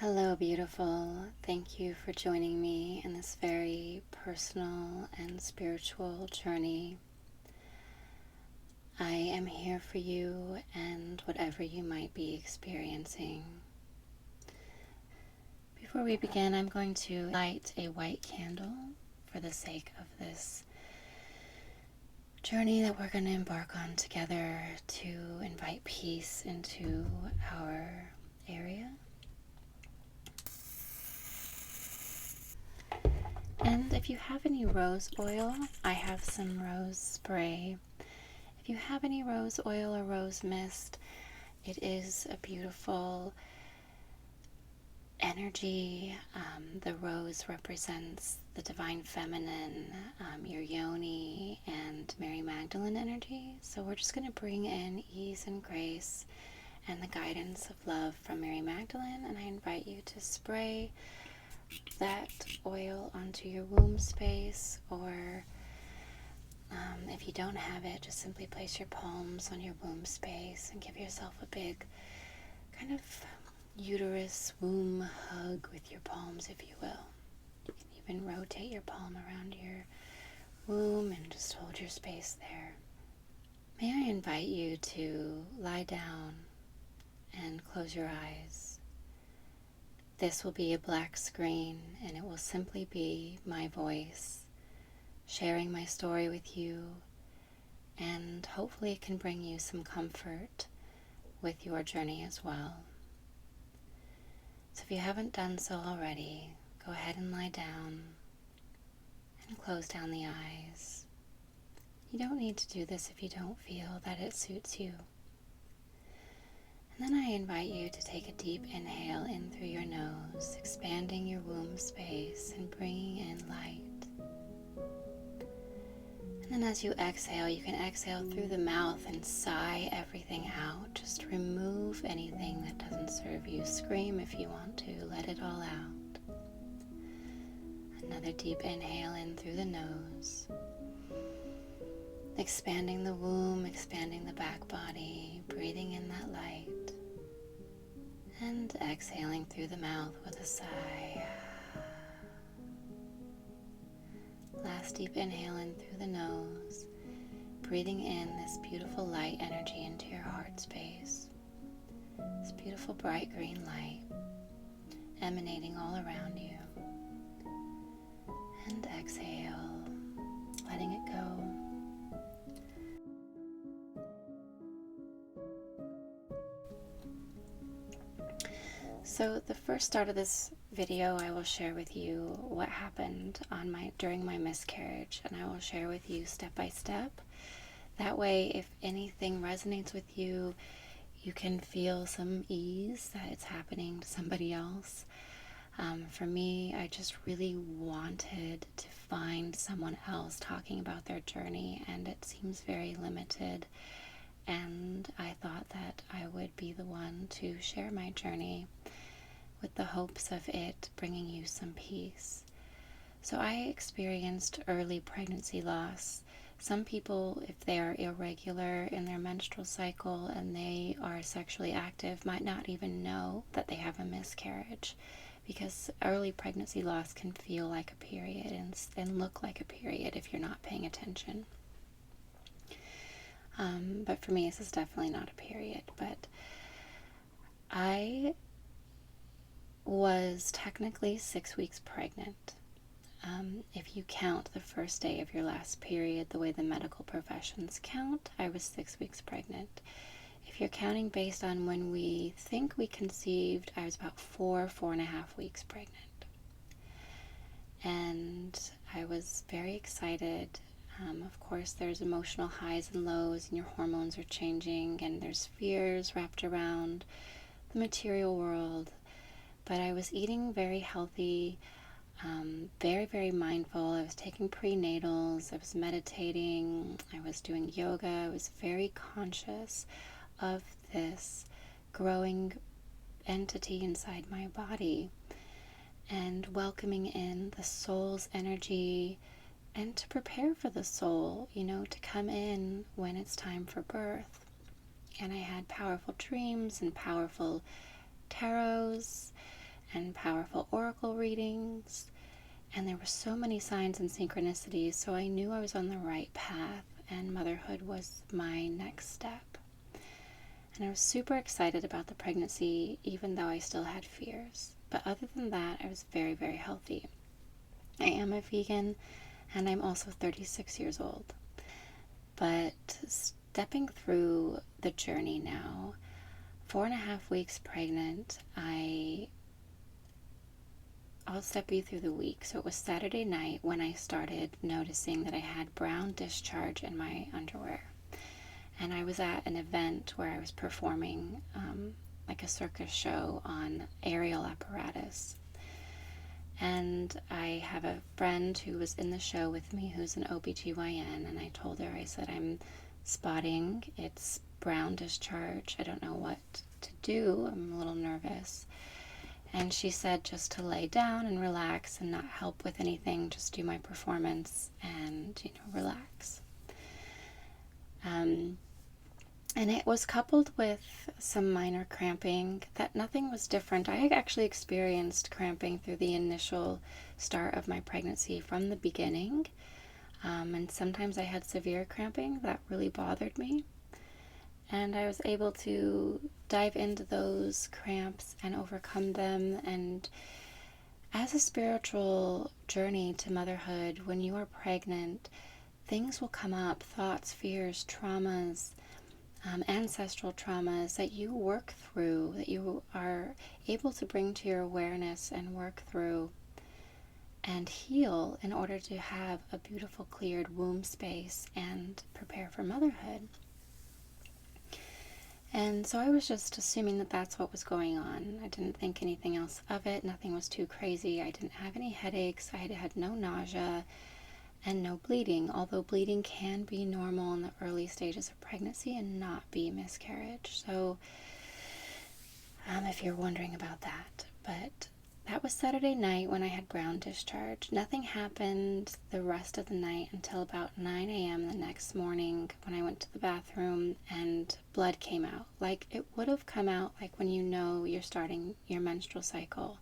Hello, beautiful. Thank you for joining me in this very personal and spiritual journey. I am here for you and whatever you might be experiencing. Before we begin, I'm going to light a white candle for the sake of this journey that we're going to embark on together to invite peace into our area. And if you have any rose oil, I have some rose spray. If you have any rose oil or rose mist, it is a beautiful energy. The rose represents the divine feminine, your yoni, and Mary Magdalene energy. So we're just going to bring in ease and grace and the guidance of love from Mary Magdalene. And I invite you to spray that oil onto your womb space, or if you don't have it, just simply place your palms on your womb space and give yourself a big kind of uterus womb hug with your palms, if you will. You can even rotate your palm around your womb and just hold your space there. May I invite you to lie down and close your eyes. This will be a black screen, and it will simply be my voice sharing my story with you, and hopefully it can bring you some comfort with your journey as well. So if you haven't done so already, go ahead and lie down and close down the eyes. You don't need to do this if you don't feel that it suits you. And then I invite you to take a deep inhale in through your nose, expanding your womb space and bringing in light. And then as you exhale, you can exhale through the mouth and sigh everything out. Just remove anything that doesn't serve you. Scream if you want to. Let it all out. Another deep inhale in through the nose. Expanding the womb, expanding the back body, breathing in that light. And exhaling through the mouth with a sigh. Last deep inhale in through the nose, breathing in this beautiful light energy into your heart space. This beautiful bright green light emanating all around you. And exhale, letting it go. So the first start of this video, I will share with you what happened during my miscarriage, and I will share with you step by step. That way, if anything resonates with you, you can feel some ease that it's happening to somebody else. For me, I just really wanted to find someone else talking about their journey, and it seems very limited. And I thought that I would be the one to share my journey with the hopes of it bringing you some peace. So I experienced early pregnancy loss. Some people, if they are irregular in their menstrual cycle and they are sexually active, might not even know that they have a miscarriage, because early pregnancy loss can feel like a period and look like a period if you're not paying attention. But for me, this is definitely not a period. But I was technically 6 weeks pregnant. If you count the first day of your last period the way the medical professions count, I was 6 weeks pregnant. If you're counting based on when we think we conceived, I was about 4.5 weeks pregnant. And I was very excited. Of course, there's emotional highs and lows, and your hormones are changing, and there's fears wrapped around the material world. But I was eating very healthy, very, very mindful. I was taking prenatals, I was meditating, I was doing yoga. I was very conscious of this growing entity inside my body and welcoming in the soul's energy, and to prepare for the soul, to come in when it's time for birth. And I had powerful dreams and powerful tarots and powerful oracle readings. And there were so many signs and synchronicities, so I knew I was on the right path and motherhood was my next step. And I was super excited about the pregnancy, even though I still had fears. But other than that, I was very, very healthy. I am a vegan, and I'm also 36 years old. But stepping through the journey now, 4.5 weeks pregnant, I'll step you through the week. So it was Saturday night when I started noticing that I had brown discharge in my underwear. And I was at an event where I was performing like a circus show on aerial apparatus. And I have a friend who was in the show with me who's an OBGYN, and I told her, I said, I'm spotting, it's brown discharge. I don't know what to do. I'm a little nervous. And she said just to lay down and relax and not help with anything, just do my performance and, relax. And it was coupled with some minor cramping, that nothing was different. I had actually experienced cramping through the initial start of my pregnancy from the beginning. And sometimes I had severe cramping that really bothered me. And I was able to dive into those cramps and overcome them. And as a spiritual journey to motherhood, when you are pregnant, things will come up, thoughts, fears, traumas, ancestral traumas that you work through, that you are able to bring to your awareness and work through and heal in order to have a beautiful cleared womb space and prepare for motherhood. And so I was just assuming that that's what was going on. I didn't think anything else of it. Nothing was too crazy. I didn't have any headaches. I had no nausea and no bleeding, although bleeding can be normal in the early stages of pregnancy and not be miscarriage. So if you're wondering about that. But that was Saturday night when I had brown discharge. Nothing happened the rest of the night until about 9 a.m. the next morning when I went to the bathroom and blood came out. Like it would have come out like when you're starting your menstrual cycle.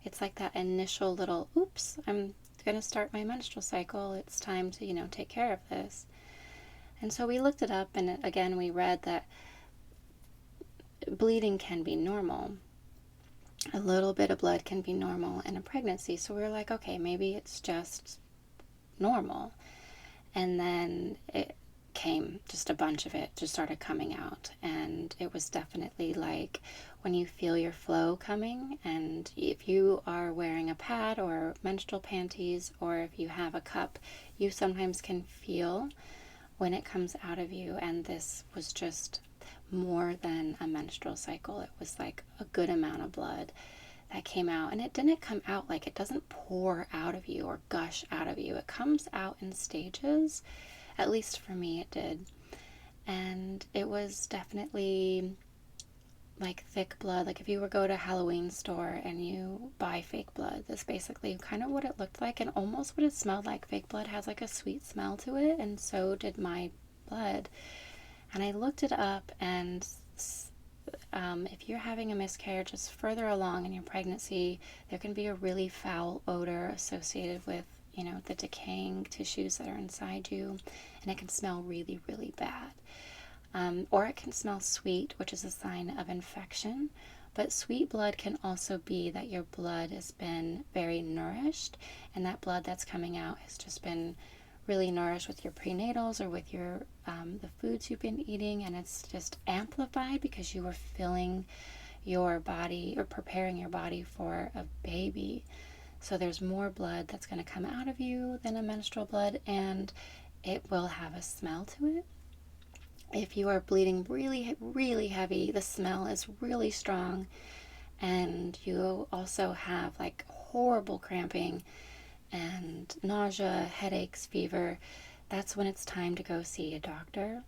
It's like that initial little, oops, I'm going to start my menstrual cycle. It's time to, take care of this. And so we looked it up, and again, we read that bleeding can be normal. A little bit of blood can be normal in a pregnancy. So we were like, okay, maybe it's just normal. And then it came, just a bunch of it just started coming out. And it was definitely like when you feel your flow coming, and if you are wearing a pad or menstrual panties, or if you have a cup, you sometimes can feel when it comes out of you. And this was just more than a menstrual cycle. It was like a good amount of blood that came out. And it didn't come out like, it doesn't pour out of you or gush out of you. It comes out in stages. At least for me it did. And it was definitely like thick blood. Like if you were go to a Halloween store and you buy fake blood, that's basically kind of what it looked like, and almost what it smelled like. Fake blood has like a sweet smell to it, and so did my blood. And I looked it up, and if you're having a miscarriage just further along in your pregnancy, there can be a really foul odor associated with, the decaying tissues that are inside you, and it can smell really, really bad. Or it can smell sweet, which is a sign of infection. But sweet blood can also be that your blood has been very nourished, and that blood that's coming out has just been really nourished with your prenatals or with your the foods you've been eating, and it's just amplified because you were filling your body or preparing your body for a baby. So there's more blood that's going to come out of you than a menstrual blood, and it will have a smell to it. If you are bleeding really, really heavy, the smell is really strong, and you also have like horrible cramping and nausea, headaches, fever, that's when it's time to go see a doctor.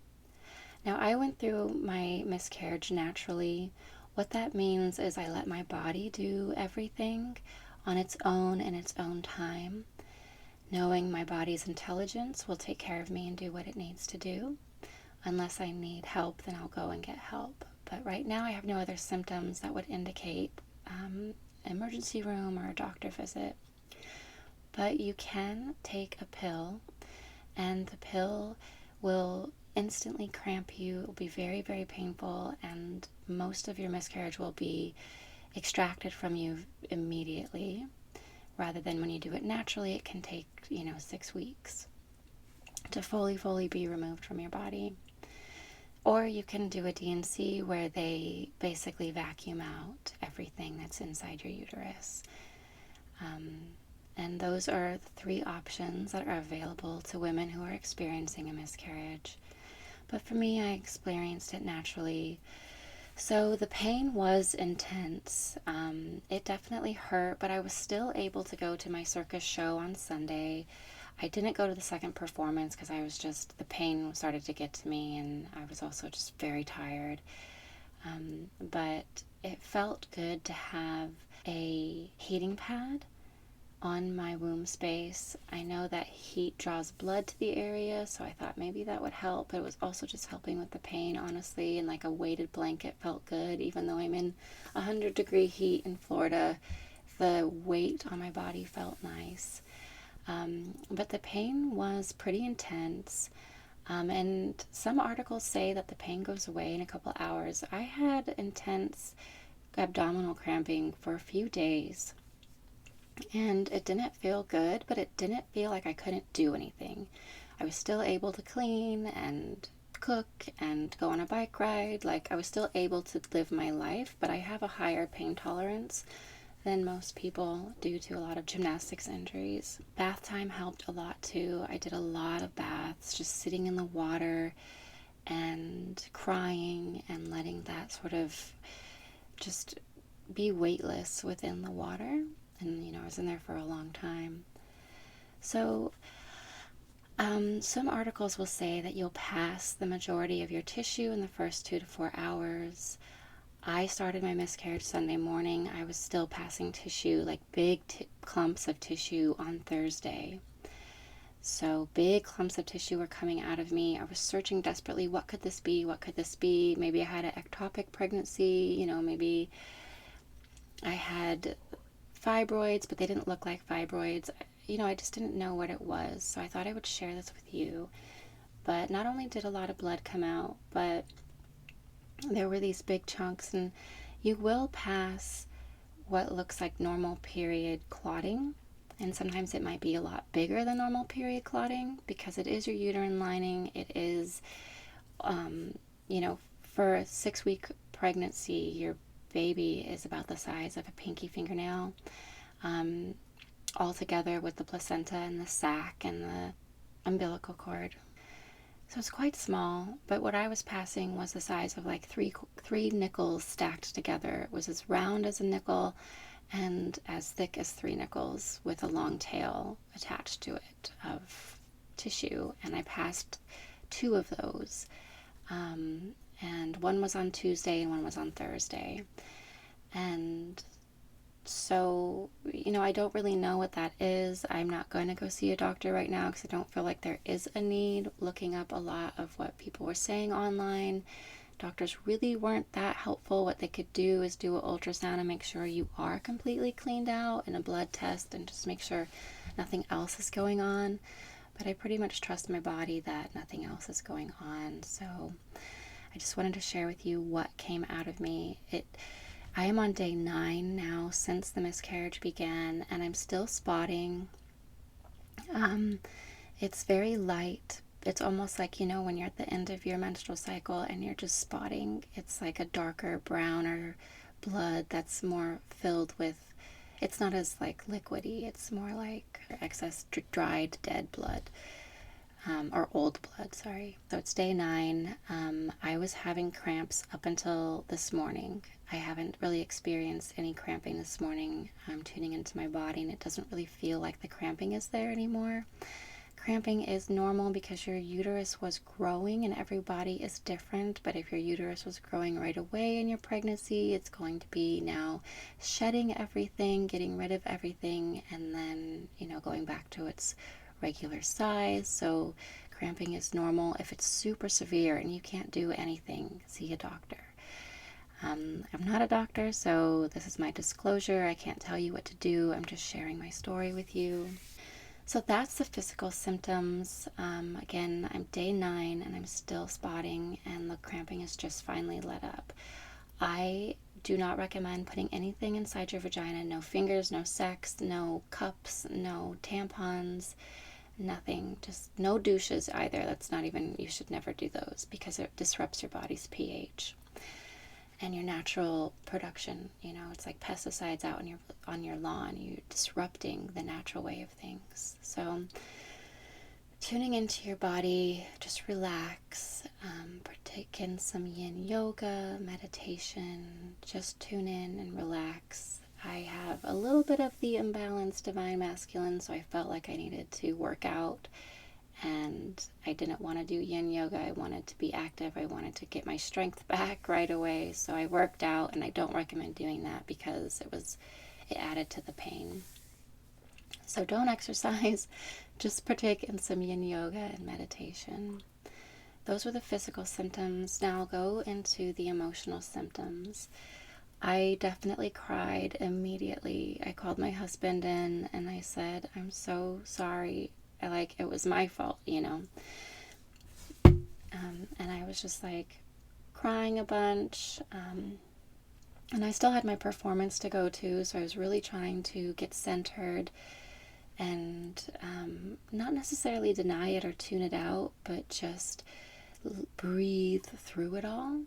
Now, I went through my miscarriage naturally. What that means is I let my body do everything on its own in its own time, knowing my body's intelligence will take care of me and do what it needs to do. Unless I need help, then I'll go and get help. But right now I have no other symptoms that would indicate emergency room or a doctor visit. But you can take a pill, and the pill will instantly cramp you. It will be very, very painful, and most of your miscarriage will be extracted from you immediately, rather than when you do it naturally, it can take, 6 weeks to fully be removed from your body. Or you can do a D&C where they basically vacuum out everything that's inside your uterus. And those are the 3 options that are available to women who are experiencing a miscarriage. But for me, I experienced it naturally. So the pain was intense. It definitely hurt, but I was still able to go to my circus show on Sunday. I didn't go to the second performance because the pain started to get to me, and I was also just very tired. But it felt good to have a heating pad on my womb space. I know that heat draws blood to the area, so I thought maybe that would help, but it was also just helping with the pain, honestly, and like a weighted blanket felt good. Even though I'm in 100-degree heat in Florida, the weight on my body felt nice. But the pain was pretty intense. And some articles say that the pain goes away in a couple hours. I had intense abdominal cramping for a few days, and it didn't feel good, but it didn't feel like I couldn't do anything. I was still able to clean and cook and go on a bike ride. Like, I was still able to live my life, but I have a higher pain tolerance than most people due to a lot of gymnastics injuries. Bath time helped a lot too. I did a lot of baths, just sitting in the water and crying and letting that sort of just be weightless within the water. And, I was in there for a long time. So, some articles will say that you'll pass the majority of your tissue in the first 2 to 4 hours. I started my miscarriage Sunday morning. I was still passing tissue, like big clumps of tissue on Thursday. So big clumps of tissue were coming out of me. I was searching desperately, what could this be? What could this be? Maybe I had an ectopic pregnancy, maybe I had fibroids, but they didn't look like fibroids. I just didn't know what it was. So I thought I would share this with you. But not only did a lot of blood come out, but there were these big chunks, and you will pass what looks like normal period clotting, and sometimes it might be a lot bigger than normal period clotting because it is your uterine lining. It is, for a 6-week pregnancy, your baby is about the size of a pinky fingernail, all together with the placenta and the sac and the umbilical cord. So it's quite small, but what I was passing was the size of like three nickels stacked together. It was as round as a nickel and as thick as 3 nickels with a long tail attached to it of tissue. And I passed 2 of those. And one was on Tuesday and one was on Thursday. And so, I don't really know what that is. I'm not going to go see a doctor right now because I don't feel like there is a need. Looking up a lot of what people were saying online, doctors really weren't that helpful. What they could do is do an ultrasound and make sure you are completely cleaned out, and a blood test, and just make sure nothing else is going on. But I pretty much trust my body that nothing else is going on. So I just wanted to share with you what came out of me. I am on day 9 now since the miscarriage began, and I'm still spotting. It's very light. It's almost like, when you're at the end of your menstrual cycle and you're just spotting. It's like a darker, browner blood that's more filled with, it's not as like liquidy. It's more like excess dried, dead blood. Or old blood, sorry. So it's day 9. I was having cramps up until this morning. I haven't really experienced any cramping this morning. I'm tuning into my body, and it doesn't really feel like the cramping is there anymore. Cramping is normal because your uterus was growing, and every body is different. But if your uterus was growing right away in your pregnancy, it's going to be now shedding everything, getting rid of everything, and then, going back to its regular size. So cramping is normal. If it's super severe and you can't do anything, see a doctor. I'm not a doctor, so this is my disclosure. I can't tell you what to do. I'm just sharing my story with you. So that's the physical symptoms. Again, I'm day 9 and I'm still spotting, and the cramping is just finally let up. I do not recommend putting anything inside your vagina. No fingers, no sex, no cups, no tampons, nothing. Just no douches either. That's not even, you should never do those because it disrupts your body's pH and your natural production. It's like pesticides out on your lawn. You're disrupting the natural way of things. So tuning into your body, just relax, partake in some yin yoga, meditation, just tune in and relax. I have a little bit of the imbalanced divine masculine, so I felt like I needed to work out, and I didn't want to do yin yoga. I wanted to be active. I wanted to get my strength back right away, so I worked out, and I don't recommend doing that because it added to the pain. So don't exercise, just partake in some yin yoga and meditation. Those were the physical symptoms. Now I'll go into the emotional symptoms. I definitely cried immediately. I called my husband in and I said, I'm so sorry. It was my fault, and I was just crying a bunch. And I still had my performance to go to, so I was really trying to get centered and not necessarily deny it or tune it out, but just breathe through it all.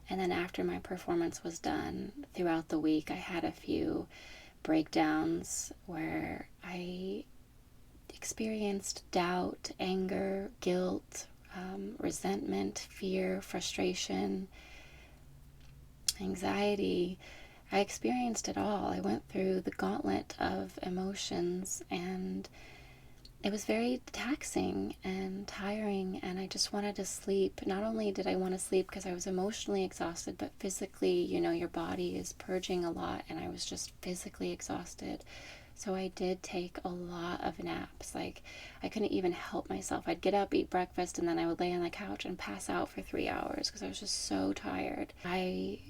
And then after my performance was done, throughout the week, I had a few breakdowns where I experienced doubt, anger, guilt, resentment, fear, frustration, anxiety. I experienced it all. I went through the gauntlet of emotions, and it was very taxing and tiring, and I just wanted to sleep. Not only did I want to sleep because I was emotionally exhausted, but physically, your body is purging a lot, and I was just physically exhausted. So I did take a lot of naps. I couldn't even help myself. I'd get up, eat breakfast, and then I would lay on the couch and pass out for 3 hours because I was just so tired. I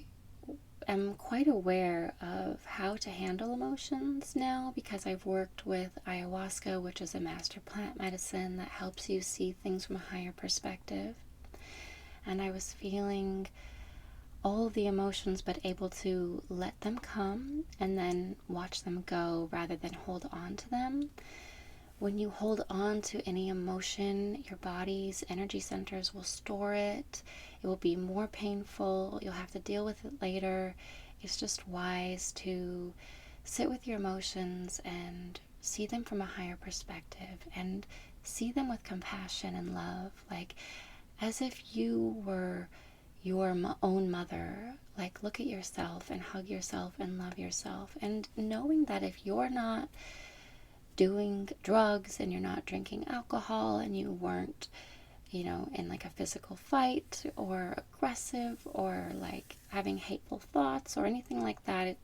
am quite aware of how to handle emotions now because I've worked with ayahuasca, which is a master plant medicine that helps you see things from a higher perspective. And I was feeling all of the emotions, but able to let them come and then watch them go rather than hold on to them. When you hold on to any emotion, your body's energy centers will store it. It will be more painful. You'll have to deal with it later. It's just wise to sit with your emotions and see them from a higher perspective and see them with compassion and love, as if you were your own mother. Look at yourself and hug yourself and love yourself, and knowing that if you're not doing drugs and you're not drinking alcohol and you weren't, in a physical fight or aggressive or having hateful thoughts or anything like that,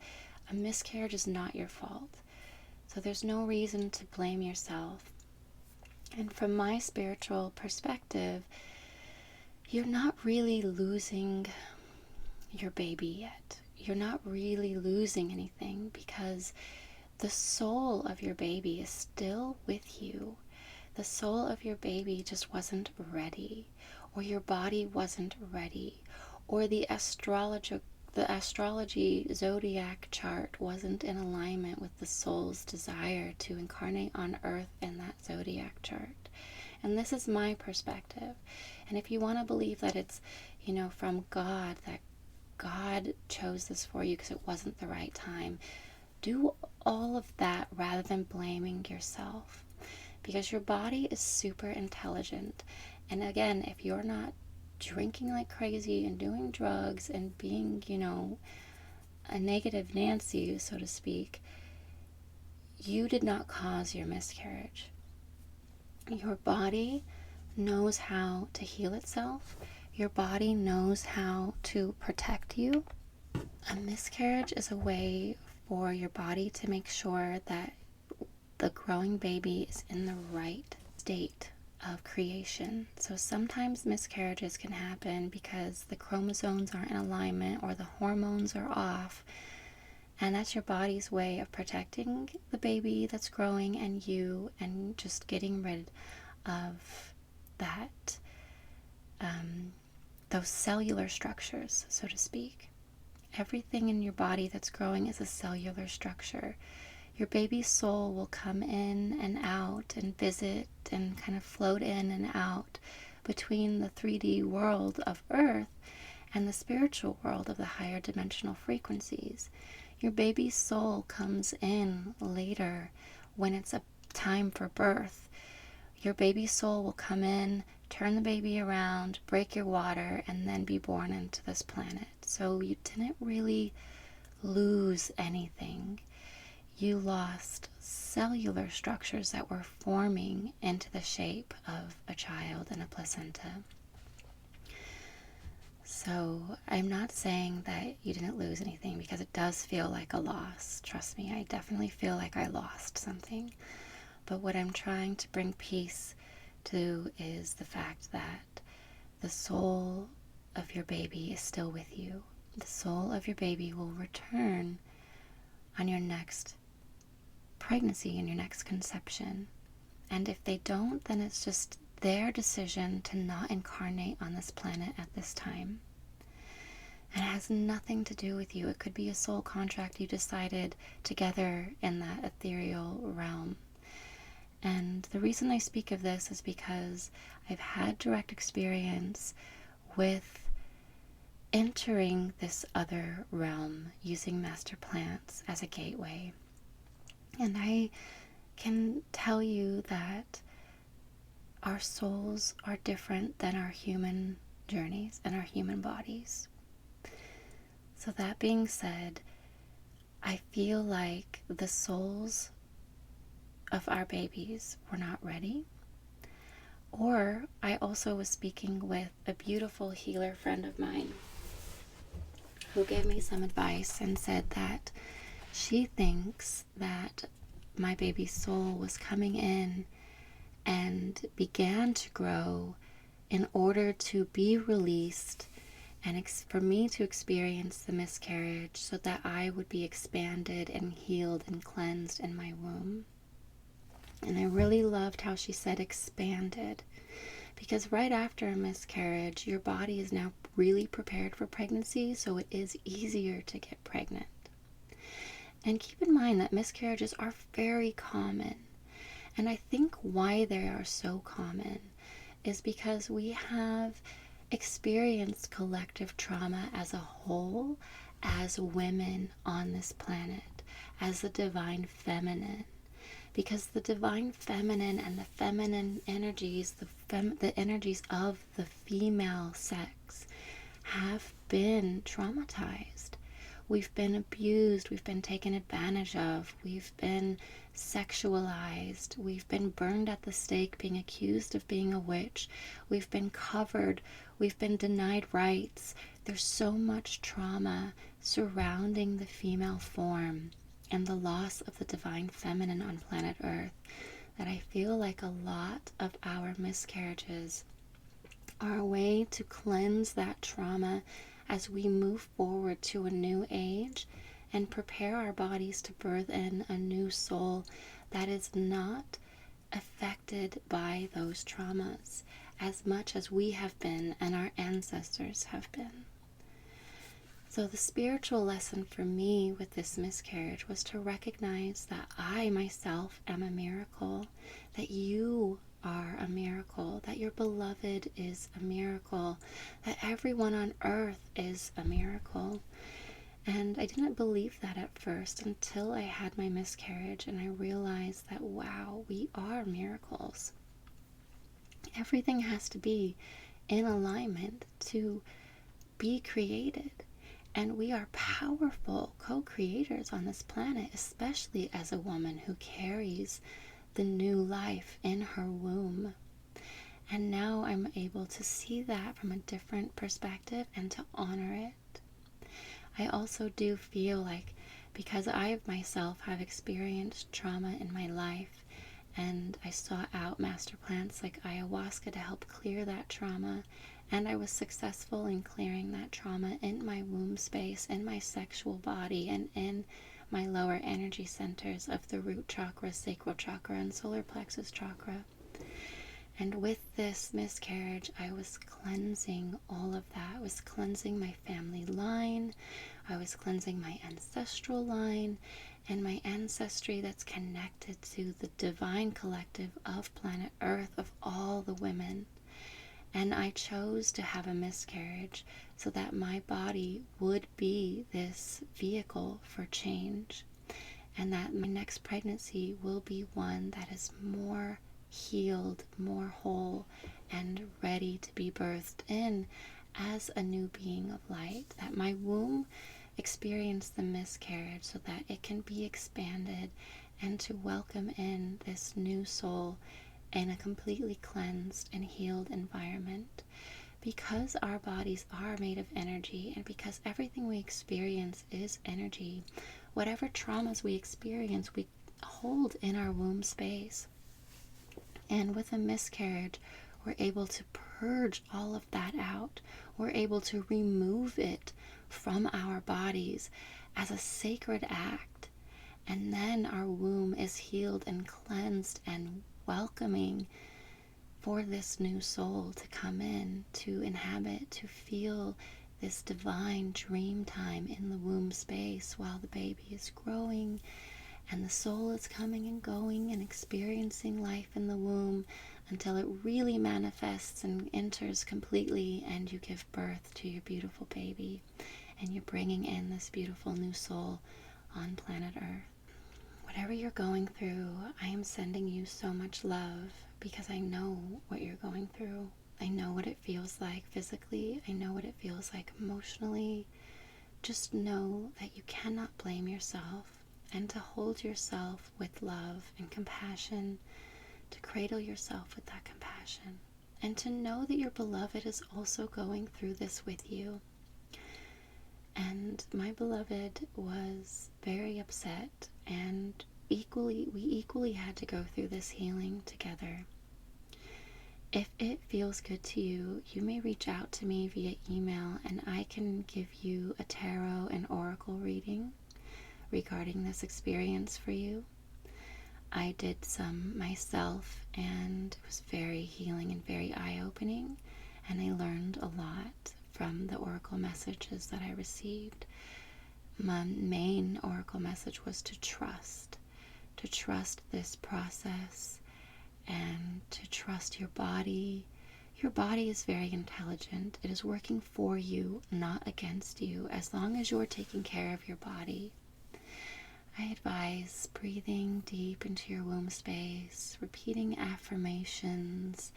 a miscarriage is not your fault. So there's no reason to blame yourself. And from my spiritual perspective, you're not really losing your baby yet. You're not really losing anything because the soul of your baby is still with you. The soul of your baby just wasn't ready, or your body wasn't ready, or the astrology zodiac chart wasn't in alignment with the soul's desire to incarnate on earth in that zodiac chart. And this is my perspective. And if you want to believe that it's, from God, that God chose this for you because it wasn't the right time, do all of that rather than blaming yourself, because your body is super intelligent. And again, if you're not drinking like crazy and doing drugs and being, a negative Nancy, so to speak, you did not cause your miscarriage. Your body knows how to heal itself. Your body knows how to protect you. A miscarriage is a way for your body to make sure that the growing baby is in the right state of creation. So sometimes miscarriages can happen because the chromosomes aren't in alignment or the hormones are off. And that's your body's way of protecting the baby that's growing and you, and just getting rid of that, those cellular structures, so to speak. Everything in your body that's growing is a cellular structure. Your baby's soul will come in and out and visit and kind of float in and out between the 3D world of Earth and the spiritual world of the higher dimensional frequencies. Your baby's soul comes in later when it's a time for birth. Your baby's soul will come in, turn the baby around, break your water, and then be born into this planet. So you didn't really lose anything. You lost cellular structures that were forming into the shape of a child and a placenta. So I'm not saying that you didn't lose anything, because it does feel like a loss. Trust me, I definitely feel like I lost something. But what I'm trying to bring peace to is the fact that the soul of your baby is still with you. The soul of your baby will return on your next pregnancy and your next conception. And if they don't, then it's just their decision to not incarnate on this planet at this time. And it has nothing to do with you. It could be a soul contract you decided together in that ethereal realm. And the reason I speak of this is because I've had direct experience with entering this other realm using master plants as a gateway. And I can tell you that our souls are different than our human journeys and our human bodies. So that being said, I feel like the souls of our babies were not ready. Or I also was speaking with a beautiful healer friend of mine who gave me some advice and said that she thinks that my baby's soul was coming in and began to grow in order to be released and for me to experience the miscarriage so that I would be expanded and healed and cleansed in my womb. And I really loved how she said expanded, because right after a miscarriage, your body is now really prepared for pregnancy, so it is easier to get pregnant. And keep in mind that miscarriages are very common. And I think why they are so common is because we have experienced collective trauma as a whole, as women on this planet, as the divine feminine. Because the divine feminine and the feminine energies, the energies of the female sex, have been traumatized. We've been abused, we've been taken advantage of, we've been sexualized, we've been burned at the stake, being accused of being a witch, we've been covered, we've been denied rights. There's so much trauma surrounding the female form and the loss of the divine feminine on planet Earth that I feel like a lot of our miscarriages are a way to cleanse that trauma as we move forward to a new age and prepare our bodies to birth in a new soul that is not affected by those traumas as much as we have been and our ancestors have been. So the spiritual lesson for me with this miscarriage was to recognize that I myself am a miracle, that you are a miracle, that your beloved is a miracle, that everyone on earth is a miracle. And I didn't believe that at first until I had my miscarriage and I realized that, wow, we are miracles. Everything has to be in alignment to be created. And we are powerful co-creators on this planet, especially as a woman who carries the new life in her womb. And now I'm able to see that from a different perspective and to honor it. I also do feel like, because I myself have experienced trauma in my life, and I sought out master plants like ayahuasca to help clear that trauma, and I was successful in clearing that trauma in my womb space, in my sexual body, and in my lower energy centers of the root chakra, sacral chakra, and solar plexus chakra. And with this miscarriage, I was cleansing all of that. I was cleansing my family line. I was cleansing my ancestral line and my ancestry that's connected to the divine collective of planet Earth, of all the women. And I chose to have a miscarriage so that my body would be this vehicle for change, and that my next pregnancy will be one that is more healed, more whole, and ready to be birthed in as a new being of light. That my womb experienced the miscarriage so that it can be expanded and to welcome in this new soul in a completely cleansed and healed environment. Because our bodies are made of energy, and because everything we experience is energy, whatever traumas we experience, we hold in our womb space. And with a miscarriage, we're able to purge all of that out. We're able to remove it from our bodies as a sacred act. And then our womb is healed and cleansed and welcoming for this new soul to come in, to inhabit, to feel this divine dream time in the womb space while the baby is growing and the soul is coming and going and experiencing life in the womb until it really manifests and enters completely, and you give birth to your beautiful baby, and you're bringing in this beautiful new soul on planet Earth. Whatever you're going through, I am sending you so much love because I know what you're going through. I know what it feels like physically. I know what it feels like emotionally. Just know that you cannot blame yourself, and to hold yourself with love and compassion, to cradle yourself with that compassion, and to know that your beloved is also going through this with you. And my beloved was very upset, and we equally had to go through this healing together. If it feels good to you, you may reach out to me via email, and I can give you a tarot and oracle reading regarding this experience for you. I did some myself, and it was very healing and very eye-opening, and I learned a lot from the oracle messages that I received. My main oracle message was to trust this process and to trust your body. Your body is very intelligent. It is working for you, not against you, as long as you're taking care of your body. I advise breathing deep into your womb space, repeating affirmations,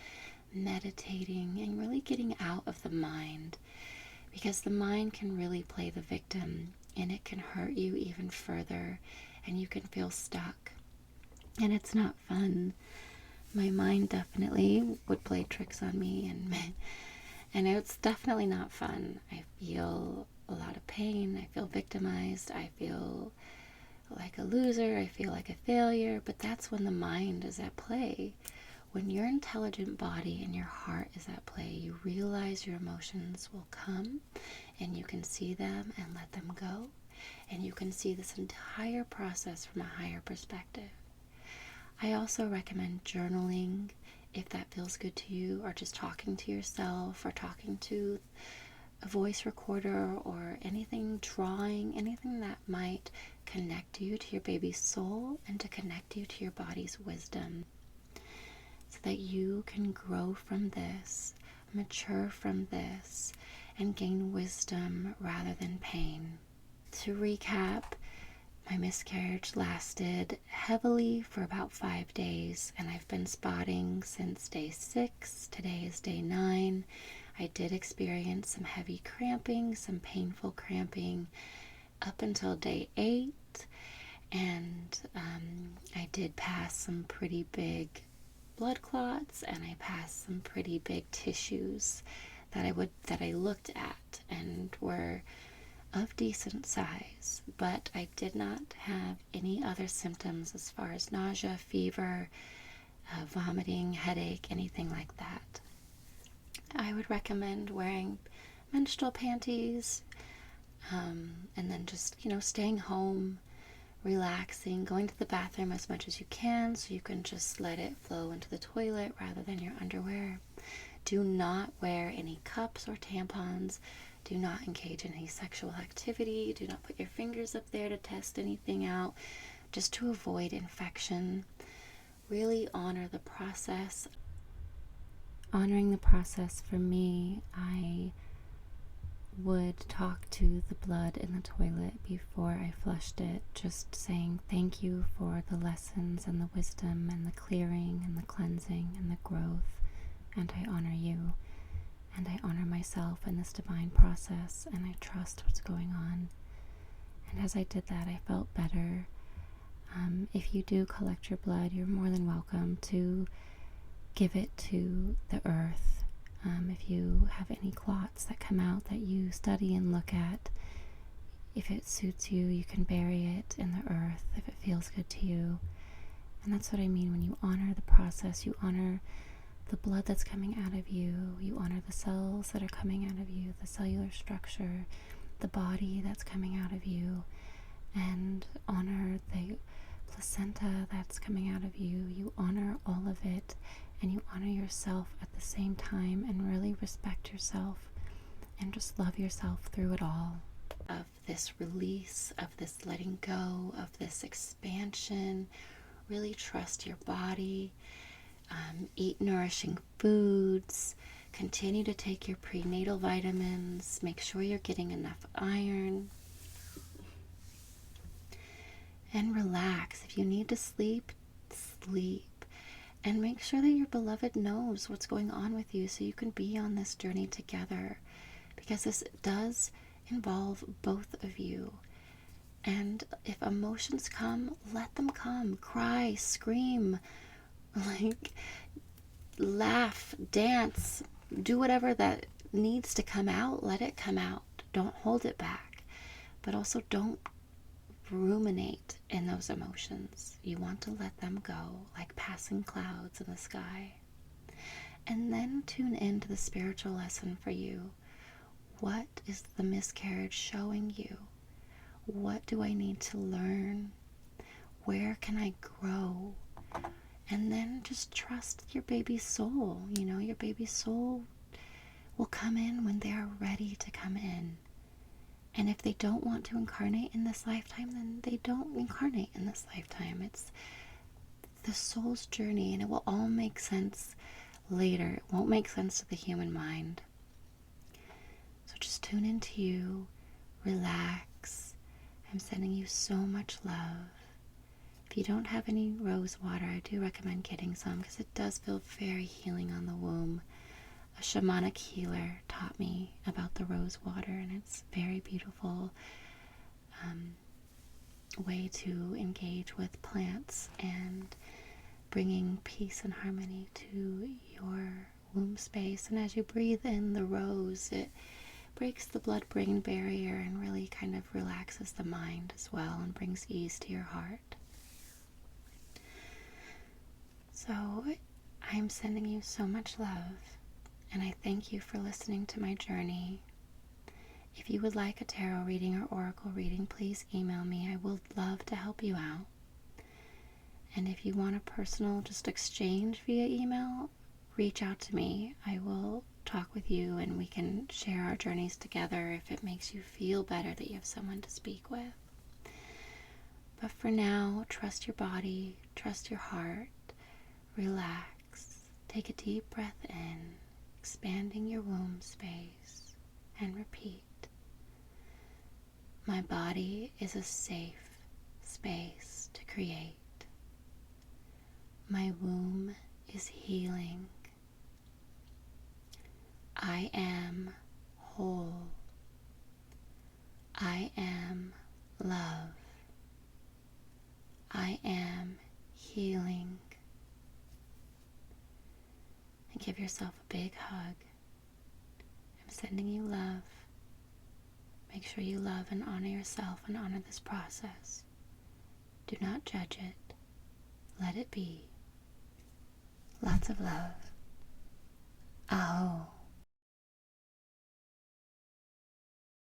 meditating, and really getting out of the mind, because the mind can really play the victim, and it can hurt you even further, and you can feel stuck, and it's not fun. My mind definitely would play tricks on me, and it's definitely not fun. I feel a lot of pain. I feel victimized. I feel like a loser. I feel like a failure. But that's when the mind is at play. When your intelligent body and your heart is at play, you realize your emotions will come, and you can see them and let them go, and you can see this entire process from a higher perspective. I also recommend journaling if that feels good to you, or just talking to yourself, or talking to a voice recorder, or anything, drawing, anything that might connect you to your baby's soul and to connect you to your body's wisdom, so that you can grow from this, mature from this, and gain wisdom rather than pain. To recap, my miscarriage lasted heavily for about 5 days, and I've been spotting since day 6. Today is day 9. I did experience some heavy cramping, some painful cramping up until day 8, and I did pass some pretty big blood clots, and I passed some pretty big tissues that I looked at and were of decent size, but I did not have any other symptoms as far as nausea, fever, vomiting, headache, anything like that. I would recommend wearing menstrual panties, and then just, staying home, relaxing, going to the bathroom as much as you can so you can just let it flow into the toilet rather than your underwear. Do not wear any cups or tampons. Do not engage in any sexual activity. Do not put your fingers up there to test anything out, just to avoid infection. Really honor the process. Honoring the process for me, I would talk to the blood in the toilet before I flushed it, just saying thank you for the lessons and the wisdom and the clearing and the cleansing and the growth, and I honor you, and I honor myself in this divine process, and I trust what's going on. And as I did that, I felt better. If you do collect your blood, you're more than welcome to give it to the earth. If you have any clots that come out that you study and look at, if it suits you, you can bury it in the earth if it feels good to you. And that's what I mean when you honor the process. You honor the blood that's coming out of you. You honor the cells that are coming out of you, the cellular structure, the body that's coming out of you, and honor the placenta that's coming out of you. You honor all of it, and you honor yourself at the same time, and really respect yourself and just love yourself through it all. Of this release, of this letting go, of this expansion. Really trust your body. Eat nourishing foods. Continue to take your prenatal vitamins. Make sure you're getting enough iron. And relax. If you need to sleep, sleep. And make sure that your beloved knows what's going on with you so you can be on this journey together. Because this does involve both of you. And if emotions come, let them come. Cry, scream, laugh, dance, do whatever that needs to come out. Let it come out. Don't hold it back. But also don't ruminate in those emotions. You want to let them go, like passing clouds in the sky. And then tune into the spiritual lesson for you. What is the miscarriage showing you? What do I need to learn? Where can I grow? And then just trust your baby's soul. Your baby's soul will come in when they are ready to come in. And if they don't want to incarnate in this lifetime, then they don't incarnate in this lifetime. It's the soul's journey, and it will all make sense later. It won't make sense to the human mind. So just tune into you, relax. I'm sending you so much love. If you don't have any rose water, I do recommend getting some because it does feel very healing on the womb. A shamanic healer taught me about the rose water, and it's very beautiful way to engage with plants and bringing peace and harmony to your womb space. And as you breathe in the rose, it breaks the blood-brain barrier and really kind of relaxes the mind as well and brings ease to your heart. So I'm sending you so much love. And I thank you for listening to my journey. If you would like a tarot reading or oracle reading, please email me. I will love to help you out. And if you want a personal just exchange via email, reach out to me. I will talk with you and we can share our journeys together if it makes you feel better that you have someone to speak with. But for now, trust your body, trust your heart, relax, take a deep breath in, expanding your womb space, and repeat. My body is a safe space to create. My womb is healing. I am whole. I am love. I am healing. And give yourself a big hug. I'm sending you love. Make sure you love and honor yourself and honor this process. Do not judge it. Let it be. Lots of love. Aho.